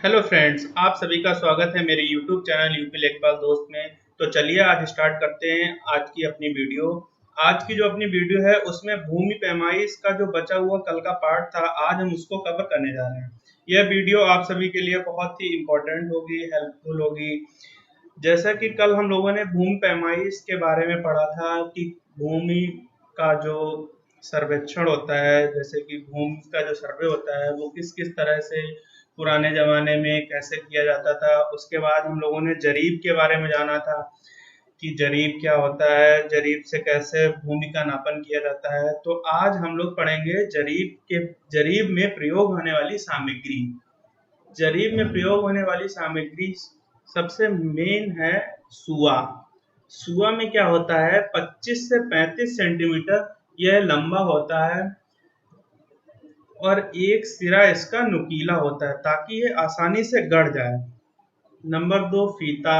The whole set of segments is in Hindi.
हेलो फ्रेंड्स, आप सभी का स्वागत है मेरे यूट्यूब चैनल यूपी लेखपाल दोस्त में। तो चलिए आज स्टार्ट करते हैं आज की अपनी वीडियो। आज की जो अपनी वीडियो है उसमें भूमि पैमाइश का जो बचा हुआ कल का पार्ट था, आज हम उसको कवर करने जा रहे हैं। यह वीडियो आप सभी के लिए बहुत ही इम्पोर्टेंट होगी, हेल्पफुल होगी। जैसा कि कल हम लोगों ने भूमि पैमाइश के बारे में पढ़ा था कि भूमि का जो सर्वेक्षण होता है, जैसे कि भूमि का जो सर्वे होता है वो किस किस तरह से पुराने ज़माने में कैसे किया जाता था। उसके बाद हम लोगों ने जरीब के बारे में जाना था कि जरीब क्या होता है, जरीब से कैसे भूमि का नापन किया जाता है। तो आज हम लोग पढ़ेंगे जरीब में प्रयोग होने वाली सामग्री। जरीब में प्रयोग होने वाली सामग्री सबसे मेन है सुआ। सुआ में क्या होता है, 25 से 35 सेंटीमीटर यह लंबा होता है और एक सिरा इसका नुकीला होता है ताकि ये आसानी से गड़ जाए। नंबर 2, फीता।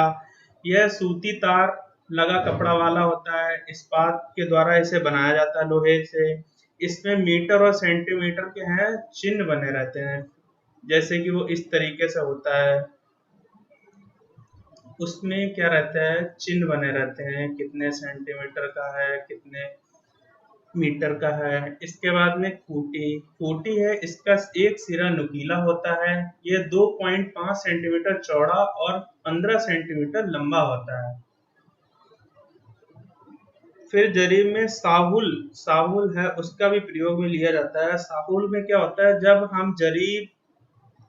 यह सूती तार लगा कपड़ा वाला होता है, इस्पात के द्वारा इसे बनाया जाता है, लोहे से। इसमें मीटर और सेंटीमीटर के हैं चिन्ह बने रहते हैं, जैसे कि वो इस तरीके से होता है। उसमें क्या रहता है, चिन्ह बने रहते हैं, कितने सेंटीमीटर का है, कितने मीटर का है। इसके बाद में खूंटी। खूंटी है, इसका एक सिरा नुकीला होता है। ये 2.5 सेंटीमीटर चौड़ा और 15 सेंटीमीटर लंबा होता है। फिर जरीब में साहुल। साहुल है, उसका भी प्रयोग में लिया जाता है। साहुल में क्या होता है, जब हम जरीब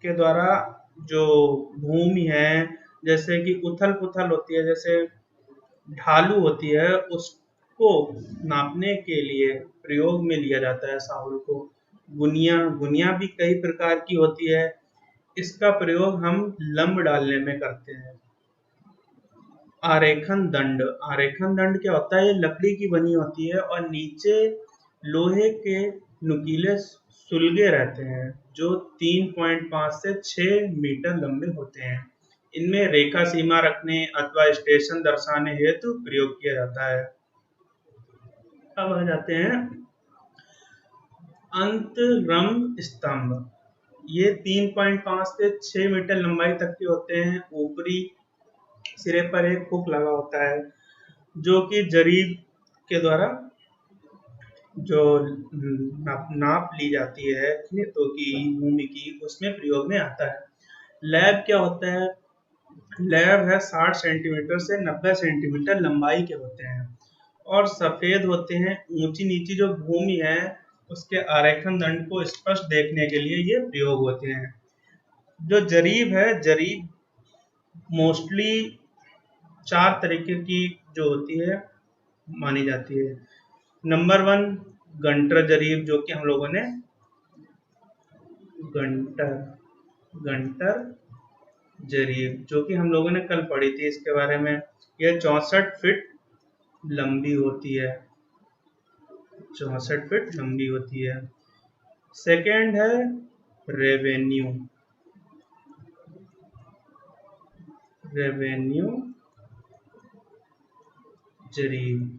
के द्वारा जो भूमि है, जैसे कि उथल पुथल होती है, जैसे ढालू होती है, उसको नापने के लिए प्रयोग में लिया जाता है साहुल को। गुनिया। गुनिया भी कई प्रकार की होती है, इसका प्रयोग हम लंब डालने में करते हैं। आरेखन दंड। आरेखन दंड क्या होता है, ये लकड़ी की बनी होती है और नीचे लोहे के नुकीले सुलगे रहते हैं जो 3.5 से 6 मीटर लंबे होते हैं। इनमें रेखा सीमा रखने अथवा स्टेशन दर्शाने हेतु प्रयोग किया जाता है। अब आ जाते हैं अंतरम स्तंभ। ये 3.5 से 6 मीटर लंबाई तक के होते हैं। ऊपरी सिरे पर एक हुक लगा होता है जो कि जरीब के द्वारा जो नाप ली जाती है खेतों की, भूमि की, उसमें प्रयोग में आता है। लैब क्या होता है, लैब है 60 सेंटीमीटर से 90 सेंटीमीटर लंबाई के होते हैं और सफेद होते हैं। ऊंची नीची जो भूमि है उसके आरेखन दंड को स्पष्ट देखने के लिए ये प्रयोग होते हैं। जो जरीब है, जरीब मोस्टली 4 तरीके की जो होती है मानी जाती है। नंबर 1, गंटर जरीब, जो कि हम लोगों ने गंटर गंटर जरीब जो कि हम लोगों ने कल पढ़ी थी इसके बारे में। यह 64 फीट लंबी होती है, 64 फीट लंबी होती है। सेकेंड है रेवेन्यू। रेवेन्यू जरीब।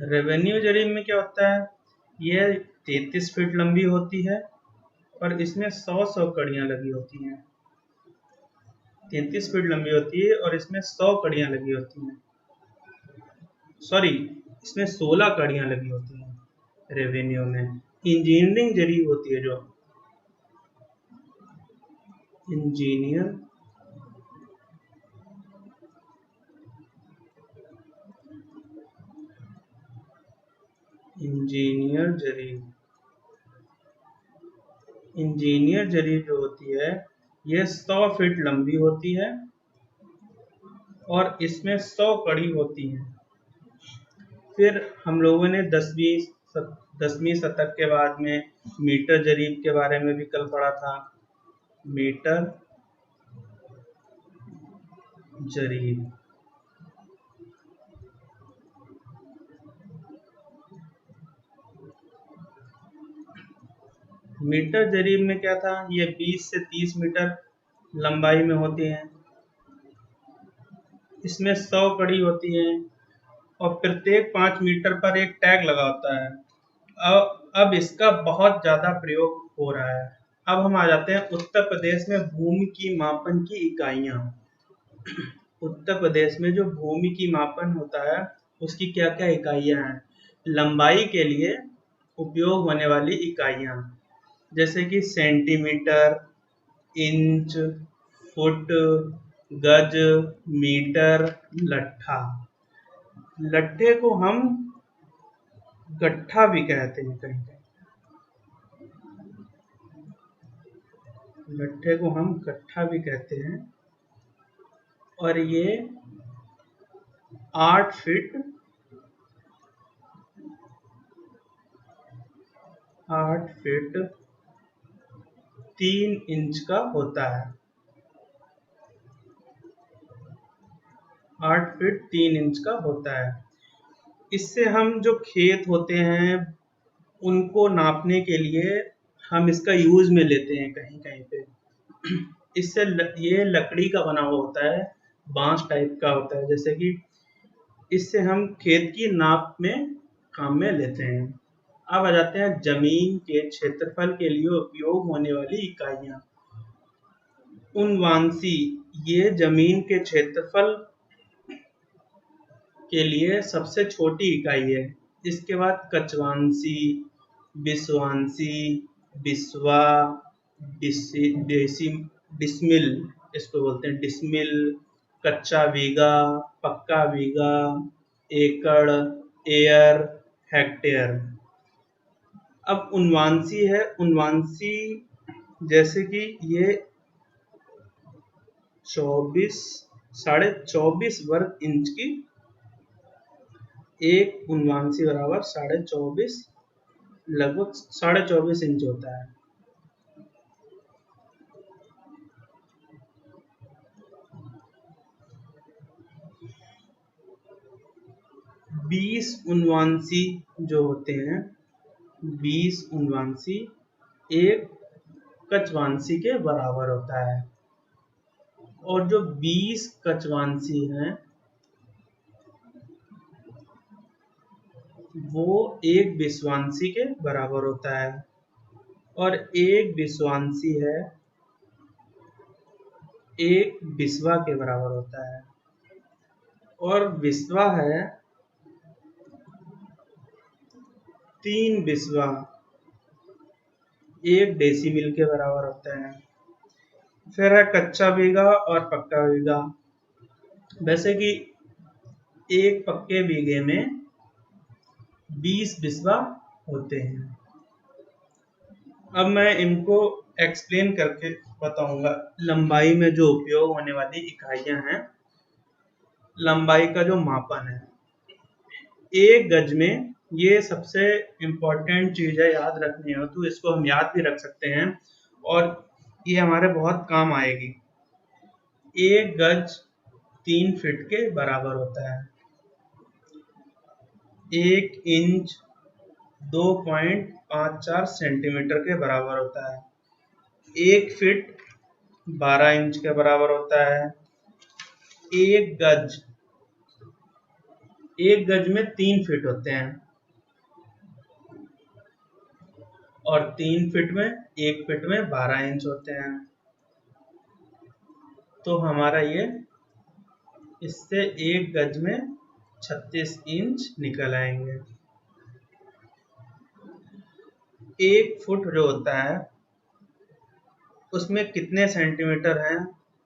रेवेन्यू जरीब में क्या होता है, यह 33 फीट लंबी होती है और इसमें 100 कड़ियां लगी होती हैं। 33 फीट लंबी होती है और इसमें 100 कड़ियां लगी होती हैं। सॉरी, इसमें 16 कड़ियां लगी होती हैं रेवेन्यू में। इंजीनियरिंग जरीब होती है, जो इंजीनियर इंजीनियर जरीब। इंजीनियर जरीब जो होती है यह 100 फीट लंबी होती है और इसमें 100 कड़ी होती हैं। फिर हम लोगों ने 10वीं शतक के बाद में मीटर जरीब के बारे में भी कल पढ़ा था। मीटर जरीब। मीटर जरीब में क्या था, ये 20 से 30 मीटर लंबाई में होती हैं। इसमें 100 कड़ी होती हैं और प्रत्येक 5 मीटर पर एक टैग लगा होता है। अब इसका बहुत ज़्यादा प्रयोग हो रहा है। अब हम आ जाते हैं उत्तर प्रदेश में भूमि की मापन की इकाइयाँ। उत्तर प्रदेश में जो भूमि की मापन होता है उसकी क्या क्या इकाइयाँ हैं। लंबाई के लिए उपयोग होने वाली इकाइयाँ जैसे कि सेंटीमीटर, इंच, फुट, गज, मीटर, लट्ठा। लट्ठे को हम गट्ठा भी कहते हैं कहीं कहीं। लट्ठे को हम गट्ठा भी कहते हैं और ये 8 फीट 3 इंच का होता है। 8 फीट 3 इंच का होता है। इससे हम जो खेत होते हैं उनको नापने के लिए हम इसका यूज में लेते हैं कहीं कहीं पे। इससे ये लकड़ी का बना हुआ होता है, बांस टाइप का होता है, जैसे कि इससे हम खेत की नाप में काम में लेते हैं। अब आ जाते हैं जमीन के क्षेत्रफल के लिए उपयोग होने वाली इकाइयाँ। उनवांशी, ये जमीन के क्षेत्रफल के लिए सबसे छोटी इकाई है। इसके बाद कचवांशी, विश्वांशी, बिस्वा, डिसमिल, इसको बोलते हैं डिसमिल, कच्चा बीघा, पक्का बीघा, एकड़, एयर, हेक्टेयर। अब उनवांशी है। उनवांशी जैसे कि ये 24.5 वर्ग इंच की एक उनवांशी बराबर 24.5 लगभग 24.5 इंच होता है। बीस उनवांशी जो होते हैं, 20 उनवांशी एक कचवांशी के बराबर होता है। और जो 20 कचवांशी हैं वो एक विश्वांशी के बराबर होता है। और एक विश्वांशी है एक बिस्वा के बराबर होता है। और बिस्वा है 3 बिस्वा एक डेसीमिल के बराबर होता है। फिर है कच्चा बीघा और पक्का बीघा। वैसे कि एक पक्के बीघे में 20 बिस्वा होते हैं। अब मैं इनको एक्सप्लेन करके बताऊंगा। लंबाई में जो उपयोग होने वाली इकाइयां हैं, लंबाई का जो मापन है, एक गज में, ये सबसे इम्पोर्टेंट चीज है, याद रखनी हो तो इसको हम याद भी रख सकते हैं और ये हमारे बहुत काम आएगी। एक गज 3 फीट के बराबर होता है। एक इंच 2.54 सेंटीमीटर के बराबर होता है। एक फीट 12 इंच के बराबर होता है। एक गज में 3 फीट होते हैं और 3 फीट में, एक फीट में 12 इंच होते हैं। तो हमारा ये इससे एक गज में 36 इंच निकल आएंगे। एक फुट जो होता है उसमें कितने सेंटीमीटर हैं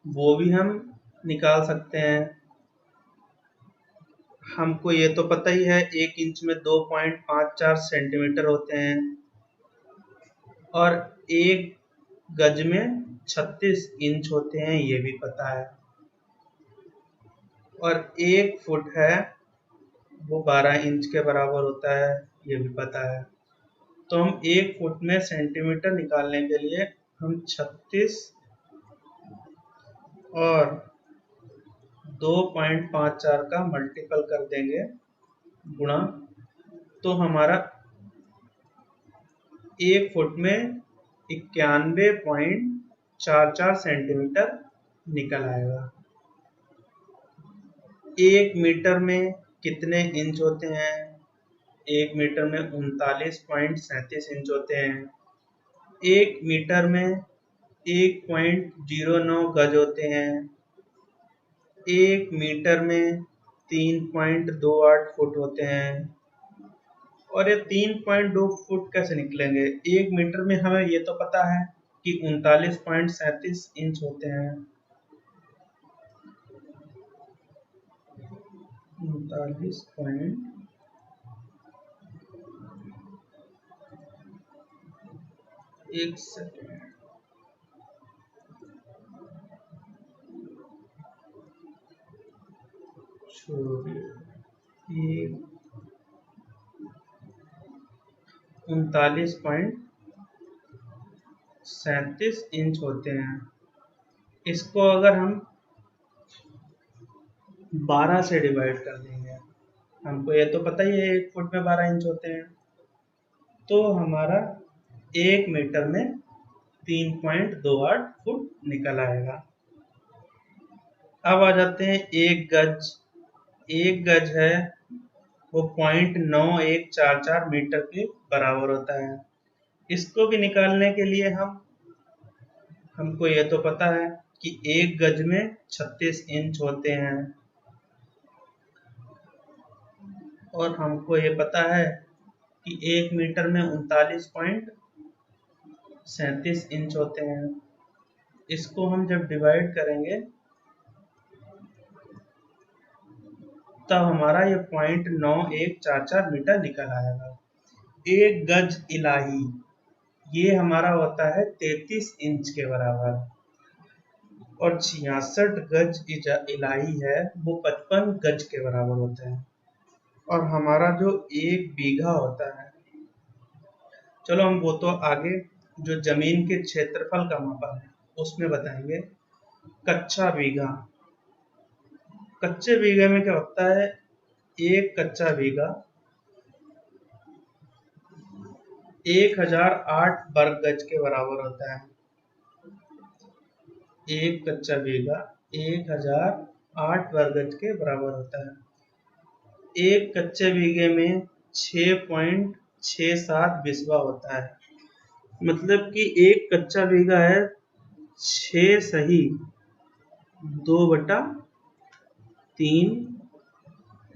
वो भी हम निकाल सकते हैं। हमको ये तो पता ही है, एक इंच में 2.54 सेंटीमीटर होते हैं और एक गज में 36 इंच होते हैं, ये भी पता है। और एक फुट है वो 12 इंच के बराबर होता है, ये भी पता है। तो हम एक फुट में सेंटीमीटर निकालने के लिए हम 36 और 2.54 का मल्टीपल कर देंगे, गुणा, तो हमारा एक फुट में 91.44 सेंटीमीटर निकल आएगा। एक मीटर में कितने इंच होते हैं? एक मीटर में 39.37 इंच होते हैं। 1 मीटर में 1.09 गज होते हैं। 1 मीटर में 3.28 फुट होते हैं। और ये 3.2 फुट कैसे निकलेंगे? 1 मीटर में हमें ये तो पता है कि 39.37 इंच होते हैं। 39 पॉइंट एक सेकेंड, छोड़िए, 39.37 इंच होते हैं। इसको अगर हम 12 से डिवाइड कर देंगे, हमको ये तो पता ही है 1 फुट में 12 इंच होते हैं, तो हमारा 1 मीटर में 3.28 फुट निकल आएगा। अब आ जाते हैं 1 गज। 1 गज है वो 0.9144 मीटर के बराबर होता है। इसको भी निकालने के लिए हमको ये तो पता है कि 1 गज में 36 इंच होते हैं, और हमको ये पता है कि 1 मीटर में 39.37 इंच होते हैं। इसको हम जब डिवाइड करेंगे तब हमारा ये 0.9144 मीटर निकल आएगा। 1 गज इलाही ये हमारा होता है 33 इंच के बराबर, और 66 गज इलाही है वो 55 गज के बराबर होता है। और हमारा जो 1 बीघा होता है, चलो हम वो तो आगे जो जमीन के क्षेत्रफल का मापा है उसमें बताएंगे। कच्चा बीघा, कच्चे बीघे में क्या होता है? एक कच्चा बीघा 1008 वर्ग गज के बराबर होता है। एक कच्चा बीघा 1008 वर्ग गज के बराबर होता है। एक कच्चे बीघे में 6.67 बिस्वा होता है। मतलब कि एक कच्चा बीघा है 6 सही 2/3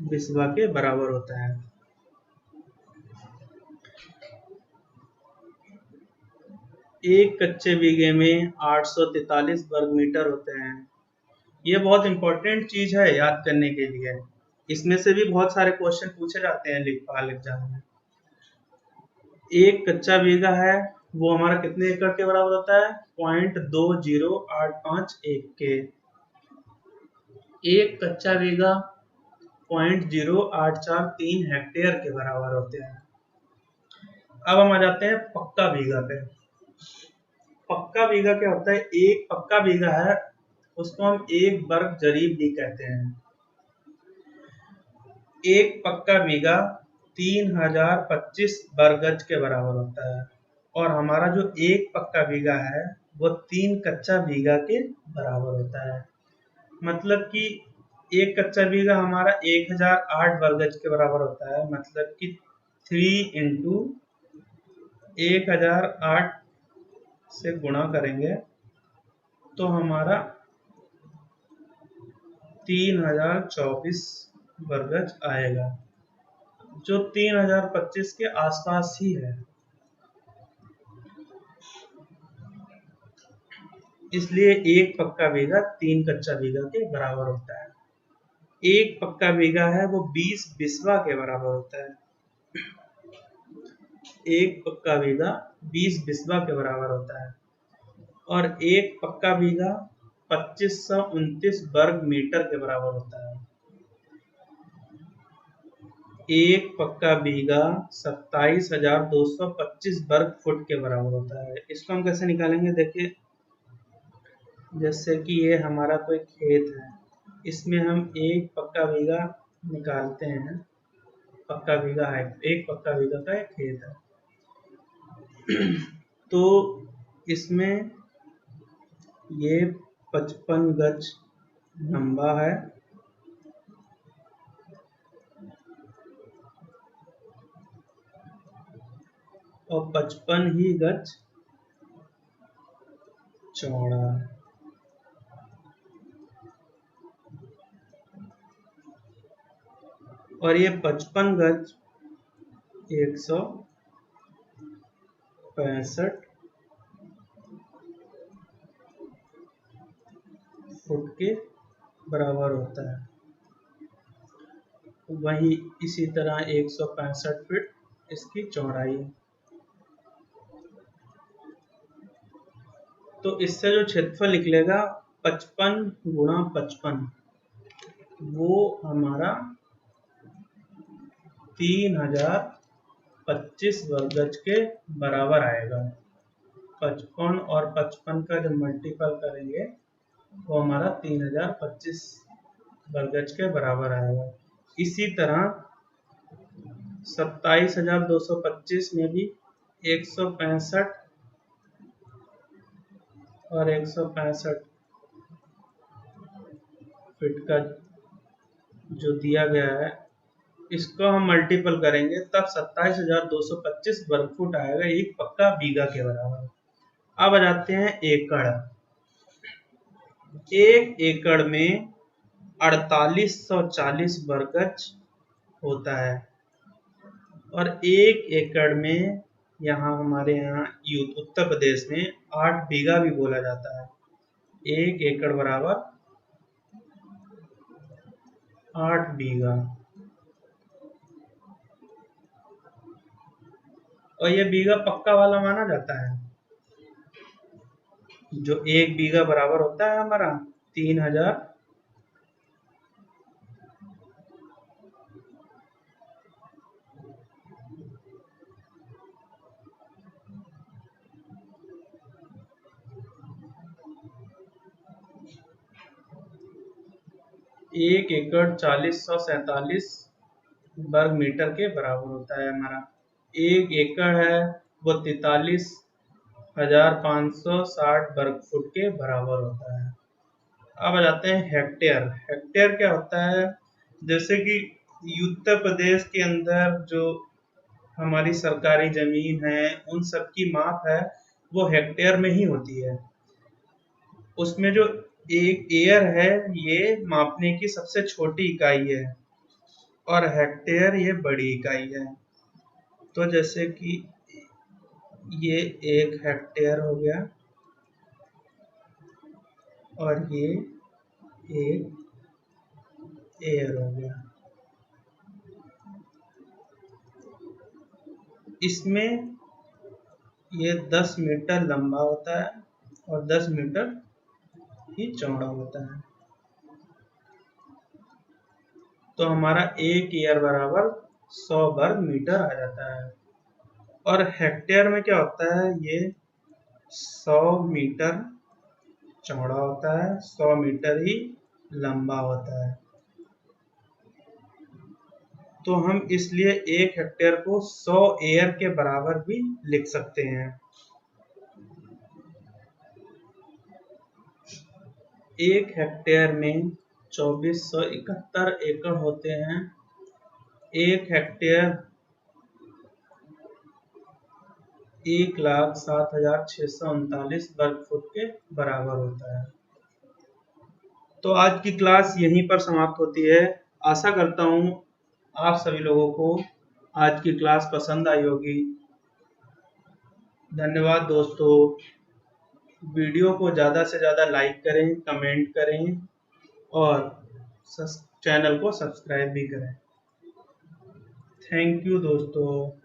बिस्वा के बराबर होता है। एक कच्चे बीघे में 843 वर्ग मीटर होते हैं। ये बहुत इंपॉर्टेंट चीज है याद करने के लिए। इसमें से भी बहुत सारे क्वेश्चन पूछे जाते हैं लेखपाल एग्जाम में। एक कच्चा बीघा है वो हमारा कितने एकड़ के बराबर होता है? 0.20851 के। एक कच्चा बीघा 0.0843 हेक्टेयर के बराबर होते हैं। अब हम आ जाते हैं पक्का बीघा पे। पक्का बीघा क्या होता है? एक पक्का बीघा है उसको हम 1 वर्ग जरीब भी कहते हैं। एक पक्का बीघा 3025 वर्ग गज के बराबर होता है, और हमारा जो एक पक्का बीघा है वो 3 कच्चा बीघा के बराबर होता है। मतलब कि एक कच्चा बीघा हमारा 1008 वर्ग गज के बराबर होता है। मतलब कि 3 इंटू 1008 से गुणा करेंगे तो हमारा 3024 वर्ग गज आएगा, जो 3025 के आसपास ही है। इसलिए एक पक्का बीघा 3 कच्चा बीघा के बराबर होता है। एक पक्का बीघा है वो 20 बिस्वा के बराबर होता है। एक पक्का बीघा 20 बिस्वा के बराबर होता है, और एक पक्का बीघा 2529 वर्ग मीटर के बराबर होता है। एक पक्का बीघा 27,225 वर्ग फुट के बराबर होता है। इसको हम कैसे निकालेंगे? देखिए, जैसे कि ये हमारा कोई खेत है, इसमें हम एक पक्का बीघा निकालते हैं। पक्का बीघा है, एक पक्का बीघा का एक खेत है। तो इसमें ये 55 गज लंबा है, और 55 ही गज चौड़ा। और ये 55 गज 165 फुट के बराबर होता है। वही इसी तरह 165 फीट इसकी चौड़ाई है। तो इससे जो क्षेत्रफल निकलेगा 55 गुणा 55, वो हमारा 3025 वर्ग गज के बराबर आएगा। 55 और 55 का जब मल्टीपल करेंगे वो हमारा 3025 वर्ग गज के बराबर आएगा। इसी तरह 27225 में भी 165 और 165 फीट का जो दिया गया है, इसको हम मल्टीपल करेंगे तब 27225 वर्ग फुट आएगा, एक पक्का बीघा के बराबर। अब आ जाते हैं एकड़। एक एकड़ में 4840 वर्ग गज होता है। और एक एकड़ में हमारे यहाँ उत्तर प्रदेश में 8 बीघा भी बोला जाता है। एक एकड़ बराबर 8 बीघा। और यह बीघा पक्का वाला माना जाता है। जो एक बीघा बराबर होता है हमारा 3000 एक एकड़ 4047 वर्ग मीटर के बराबर होता है हमारा। एक एकड़ है वो 43,560 वर्ग फुट के बराबर होता है। अब आ जाते हैं हेक्टेयर। हेक्टेयर क्या होता है? जैसे कि उत्तर प्रदेश के अंदर जो हमारी सरकारी जमीन है उन सब की माप है वो हेक्टेयर में ही होती है। उसमें जो एक एयर है ये मापने की सबसे छोटी इकाई है और हेक्टेयर ये बड़ी इकाई है। तो जैसे कि ये 1 हेक्टेयर हो गया और ये 1 एयर हो गया। इसमें ये 10 मीटर लंबा होता है और 10 मीटर ही चौड़ा होता है। तो हमारा 1 एयर बराबर 100 वर्ग मीटर आ जाता है। और हेक्टेयर में क्या होता है? ये 100 मीटर चौड़ा होता है, 100 मीटर ही लंबा होता है। तो हम इसलिए 1 हेक्टेयर को 100 एयर के बराबर भी लिख सकते हैं। एक हेक्टेयर में 2471 एकड़ होते हैं। एक हेक्टेयर 1,07,639 वर्ग फुट के बराबर होता है। तो आज की क्लास यहीं पर समाप्त होती है। आशा करता हूँ आप सभी लोगों को आज की क्लास पसंद आई होगी। धन्यवाद दोस्तों। वीडियो को ज़्यादा से ज़्यादा लाइक करें, कमेंट करें और चैनल को सब्सक्राइब भी करें। थैंक यू दोस्तों।